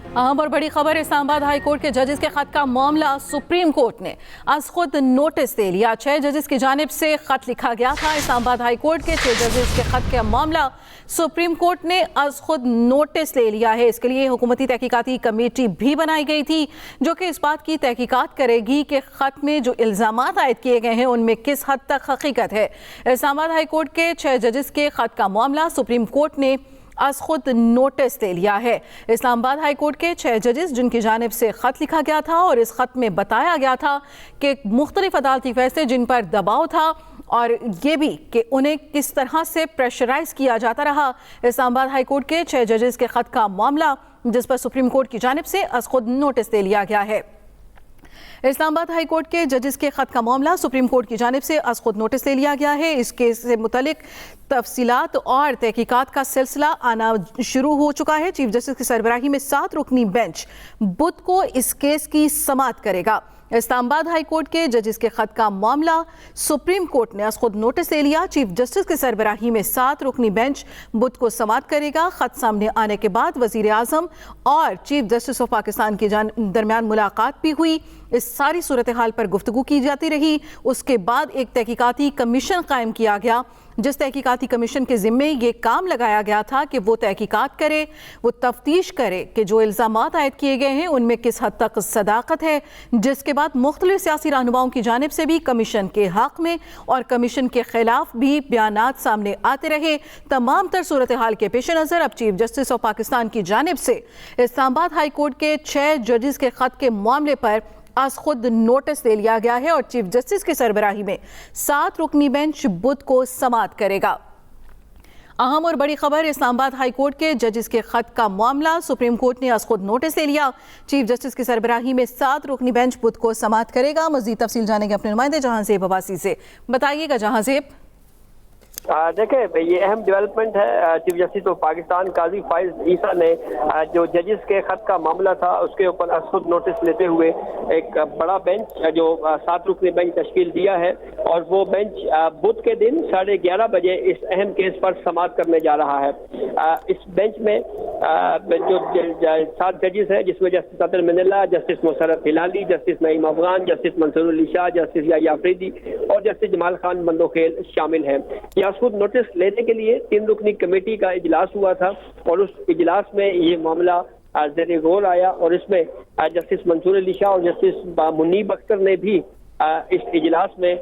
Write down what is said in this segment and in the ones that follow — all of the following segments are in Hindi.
अहम और बड़ी खबर, इस्लामाबाद हाई कोर्ट के जजेस के खत का मामला सुप्रीम कोर्ट ने आज खुद नोटिस दे लिया। 6 जजेस की जानिब से खत लिखा गया था। इस्लामाबाद हाई कोर्ट के 6 जजेस के खत का मामला सुप्रीम कोर्ट ने आज खुद नोटिस ले लिया है। इसके लिए हुकूमती तहकीकाती कमेटी भी बनाई गई थी जो कि इस बात की तहकीकात करेगी कि खत में जो इल्जामात आयद किए गए हैं उनमें किस हद तक हकीकत है। इस्लामाबाद हाई कोर्ट के 6 जजेस के खत का मामला सुप्रीम कोर्ट ने आज खुद नोटिस दे लिया है। इस्लामाबाद हाई कोर्ट के 6 जजेस जिनकी जानिब से खत लिखा गया था और इस खत में बताया गया था कि मुख्तलिफ अदालती फैसले जिन पर दबाव था और ये भी कि उन्हें किस तरह से प्रेशराइज किया जाता रहा। इस्लामाबाद हाई कोर्ट के 6 जजेस के खत का मामला जिस पर सुप्रीम कोर्ट की जानिब से आज खुद नोटिस दे लिया गया है। इस्लामाबाद हाई कोर्ट के जजेस के खत का मामला सुप्रीम कोर्ट की जानिब से आज खुद नोटिस ले लिया गया है। इस केस से मुतलिक तफसीलात और तहकीकात का सिलसिला आना शुरू हो चुका है। चीफ जस्टिस की सरबराही में 7 रुकनी बेंच बुध को इस केस की समाअत करेगा। इस्लामाबाद हाई कोर्ट के जजेस के खत का मामला सुप्रीम कोर्ट ने आज खुद नोटिस ले लिया। चीफ जस्टिस की सरबराही में 7 रुकनी बेंच बुध को समाअत करेगा। खत सामने आने के बाद वजीर आजम और चीफ जस्टिस ऑफ पाकिस्तान के दरमियान मुलाकात भी हुई। इस सारी सूरत हाल पर गुफ्तगू की जाती रही। उसके बाद एक तहकीकाती कमीशन कायम किया गया जिस तहकीकाती कमीशन के ज़िम्मे ये काम लगाया गया था कि वो तहकीकात करे, वो तफ्तीश करे कि जो इल्ज़ामात आयद किए गए हैं उनमें किस हद तक सदाकत है। जिसके बाद मुख्तलिफ सियासी रहनुमाओं की जानिब से भी कमीशन के हक़ में और कमीशन के खिलाफ भी बयानात सामने आते रहे। तमाम तर सूरत हाल के पेश नज़र अब चीफ जस्टिस ऑफ पाकिस्तान की जानिब से इस्लामाबाद हाई कोर्ट के 6 जजेस के खत के मामले पर आज खुद नोटिस दे लिया गया है और चीफ जस्टिस की सरबराही में 7 रुकनी बेंच बुध को समाअत करेगा। अहम और बड़ी खबर, इस्लामाबाद हाई कोर्ट के जजेस के खत का मामला सुप्रीम कोर्ट ने आज खुद नोटिस ले लिया। चीफ जस्टिस की सरबराही में 7 रुकनी बेंच बुध को समाअत करेगा। मजीद तफसील जानेंगे अपने नुमाइंदे जहांज़ेब अब्बासी से। बताइएगा जहांज़ेब। देखिए, ये अहम डेवलपमेंट है। चीफ जस्टिस ऑफ पाकिस्तान काजी फाइज ईसा ने जो जजेस के खत का मामला था उसके ऊपर खुद नोटिस लेते हुए एक बड़ा बेंच जो 7 रुकनी बेंच तश्कील दिया है और वो बेंच बुध के दिन 11:30 बजे इस अहम केस पर समाअत करने जा रहा है। इस बेंच में जो 7 जजेस हैं जिसमें Justice Athar Minallah, Justice Musarrat Hilali, Justice Naeem Afghan, Justice Mansoor Ali Shah, Justice Yahya Afridi और जस्टिस जमाल खान बंदोखेल शामिल हैं। खुद नोटिस लेने के लिए 3 रुकनी कमेटी का इजलास हुआ था और उस इजलास में ये मामला ज़ेरे गौर आया और इसमें जस्टिस मंसूर अली शाह और जस्टिस मुनीब अख्तर ने भी इस इजलास में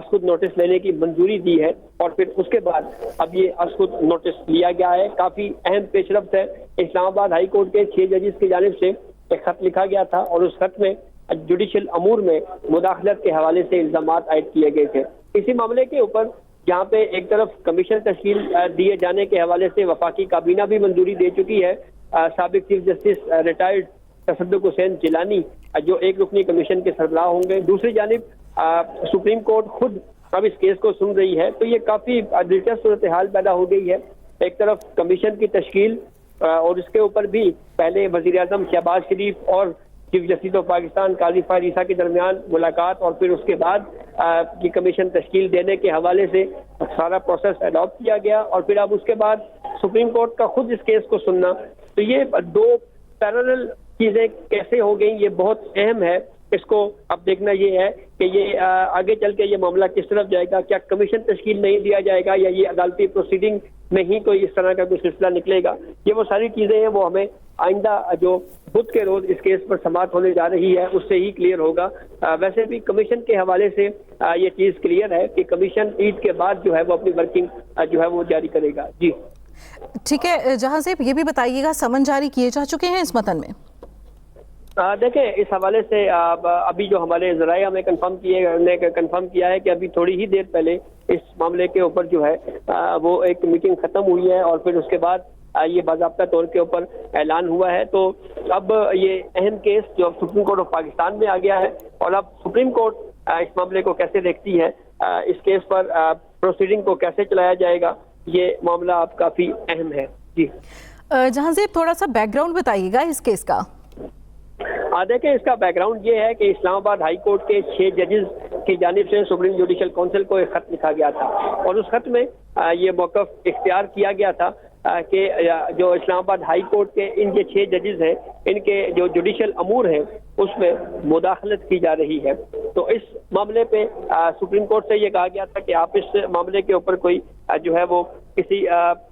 खुद नोटिस लेने की मंजूरी दी है और फिर उसके बाद अब ये खुद नोटिस लिया गया है। काफी अहम पेशरफ्त है। इस्लामाबाद हाई कोर्ट के 6 जजेस की जानिब से एक खत लिखा गया था और उस खत में जुडिशल अमूर में मुदाखलत के हवाले से इल्जामात आयद किए गए थे। इसी मामले के ऊपर जहाँ पे एक तरफ कमीशन तश्कील दिए जाने के हवाले से वफाकी काबीना भी मंजूरी दे चुकी है। साबिक चीफ जस्टिस रिटायर्ड तसद्दुक हुसैन जिलानी जो 1 रुकनी कमीशन के सरबराह होंगे। दूसरी जानिब सुप्रीम कोर्ट खुद अब इस केस को सुन रही है तो ये काफी दिलचस्प सूरत हाल पैदा हो गई है। एक तरफ कमीशन की तश्कील और इसके ऊपर भी पहले वजीर आजम शहबाज शरीफ और चीफ जस्टिस ऑफ पाकिस्तान काजी फाइज ईसा के दरमियान मुलाकात और फिर उसके बाद की कमीशन तश्कील देने के हवाले से सारा प्रोसेस अडॉप्ट किया गया और फिर अब उसके बाद सुप्रीम कोर्ट का खुद इस केस को सुनना, तो ये 2 पैरेलल चीजें कैसे हो गई ये बहुत अहम है। इसको अब देखना ये है कि ये आगे चल के ये मामला किस तरफ जाएगा। क्या कमीशन तश्कील नहीं दिया जाएगा या ये अदालती प्रोसीडिंग में ही कोई इस तरह का कोई सिलसिला निकलेगा। ये वो सारी चीजें हैं वो हमें आइंदा जो बुध के रोज इस केस पर समाअत होने जा रही है उससे ही क्लियर होगा। वैसे भी कमीशन के हवाले से ये चीज क्लियर है कि कमीशन ईद के बाद जो है वो अपनी वर्किंग जो है वो जारी करेगा। जी ठीक है जहांज़ेब, ये भी बताइएगा समन जारी किए जा चुके हैं इस मतन में? देखें, इस हवाले से अभी जो हमारे ज़राए हमें कंफर्म किया है कि अभी थोड़ी ही देर पहले इस मामले के ऊपर जो है वो एक मीटिंग खत्म हुई है और फिर उसके बाद ये बाज़ाब्ता तौर के ऊपर ऐलान हुआ है। तो अब ये अहम केस जो सुप्रीम कोर्ट ऑफ पाकिस्तान में आ गया है और अब सुप्रीम कोर्ट इस मामले को कैसे देखती है, इस केस पर प्रोसीडिंग को कैसे चलाया जाएगा, ये मामला अब काफी अहम है। जी जहांज़ेब, थोड़ा सा बैकग्राउंड बताइएगा इस केस का। देखें, इसका बैकग्राउंड ये है कि इस्लामाबाद हाई कोर्ट के 6 जजेस की जानिब से सुप्रीम जुडिशल काउंसिल को एक खत लिखा गया था और उस खत में ये मौक़िफ़ इख्तियार किया गया था कि जो इस्लामाबाद हाई कोर्ट के इनके 6 जजेस हैं, इनके जो जुडिशल अमूर हैं उसमें मुदाखलत की जा रही है। तो इस मामले पे सुप्रीम कोर्ट से ये कहा गया था कि आप इस मामले के ऊपर कोई जो है वो किसी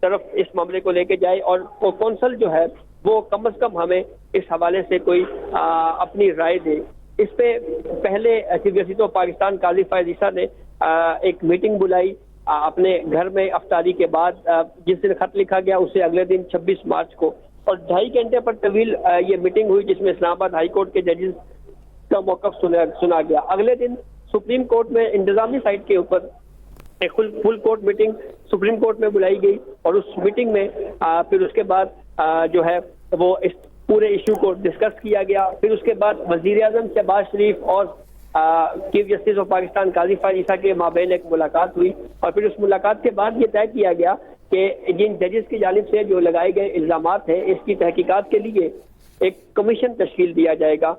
तरफ इस मामले को लेके जाए और कौंसल जो है वो कम से कम हमें इस हवाले से कोई अपनी राय दे। इस पे पहले चीफ जस्टिस ऑफ पाकिस्तान काजी फायज ईसा ने एक मीटिंग बुलाई अपने घर में अफ्तारी के बाद। जिस दिन खत लिखा गया उससे अगले दिन 26 मार्च को, और 2.5 घंटे पर तवील ये मीटिंग हुई जिसमें इस्लामाबाद हाई कोर्ट के जजेस का मौक़िफ़ सुना गया। अगले दिन सुप्रीम कोर्ट में इंतजामी साइड के ऊपर एक full court meeting supreme court में बुलाई गई और उस मीटिंग में फिर उसके बाद जो है वो इस पूरे इशू को डिस्कस किया गया। फिर उसके बाद वजीर आजम शहबाज शरीफ और चीफ जस्टिस ऑफ पाकिस्तान काजी फायज ईसा के माबैन एक मुलाकात हुई और फिर उस मुलाकात के बाद ये तय किया गया कि जिन जजेस की जानिब से जो लगाए गए इल्जामात हैं इसकी तहकीकात के लिए एक कमीशन तश्कील दिया जाएगा।